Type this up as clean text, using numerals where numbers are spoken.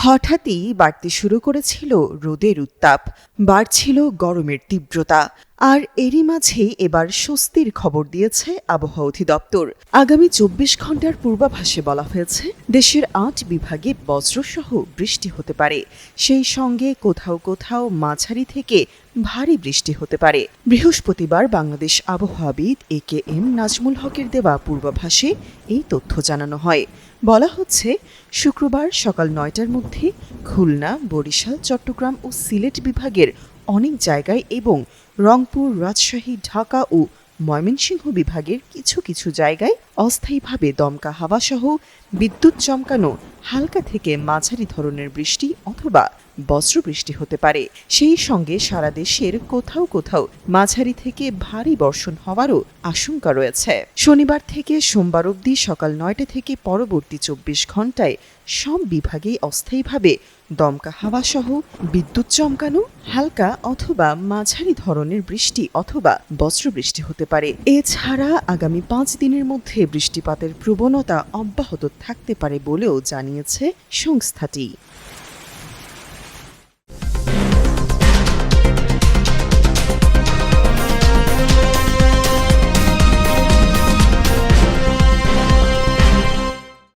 হঠাৎই বাড়তে শুরু করেছিল রোদের উত্তাপ, বাড়ছিল গরমের তীব্রতা। আর এরই মাঝেই এবার স্বস্তির খবর দিয়েছে আবহাওয়া অধিদপ্তর। আগামী ২৪ ঘন্টার পূর্বাভাসে বলা হয়েছে দেশের ৮ বিভাগে বজ্রসহ বৃষ্টি হতে পারে, সেই সঙ্গে কোথাও কোথাও মাঝারি থেকে ভারী বৃষ্টি হতে পারে। বৃহস্পতিবার বাংলাদেশ আবহাওয়াবিদ AKM নাজমুল হকের দেওয়া পূর্বাভাসে এই তথ্য জানানো হয়। বলা হচ্ছে, শুক্রবার সকাল ৯টার মধ্যে খুলনা, বরিশাল, চট্টগ্রাম ও সিলেট বিভাগের অনেক জায়গায় এবং রংপুর, রাজশাহী, ঢাকা ও ময়মনসিংহ বিভাগের কিছু কিছু জায়গায় অস্থায়ীভাবে দমকা হাওয়াসহ বিদ্যুৎ চমকানো হালকা থেকে মাঝারি ধরনের বৃষ্টি অথবা বজ্রবৃষ্টি হতে পারে। সেই সঙ্গে সারা দেশের কোথাও কোথাও মাঝারি থেকে ভারী বর্ষণ হওয়ারও আশঙ্কা রয়েছে। শনিবার থেকে সোমবার অবধি সকাল ৯টা থেকে পরবর্তী ২৪ ঘন্টায় সব বিভাগেই অস্থায়ীভাবে দমকা হাওয়াসহ বিদ্যুৎ চমকানো হালকা অথবা মাঝারি ধরনের বৃষ্টি অথবা বজ্রবৃষ্টি হতে পারে। এছাড়া আগামী ৫ দিনের মধ্যে বৃষ্টিপাতের প্রবণতা অব্যাহত থাকতে পারে বলেও জানিয়েছে সংস্থাটি।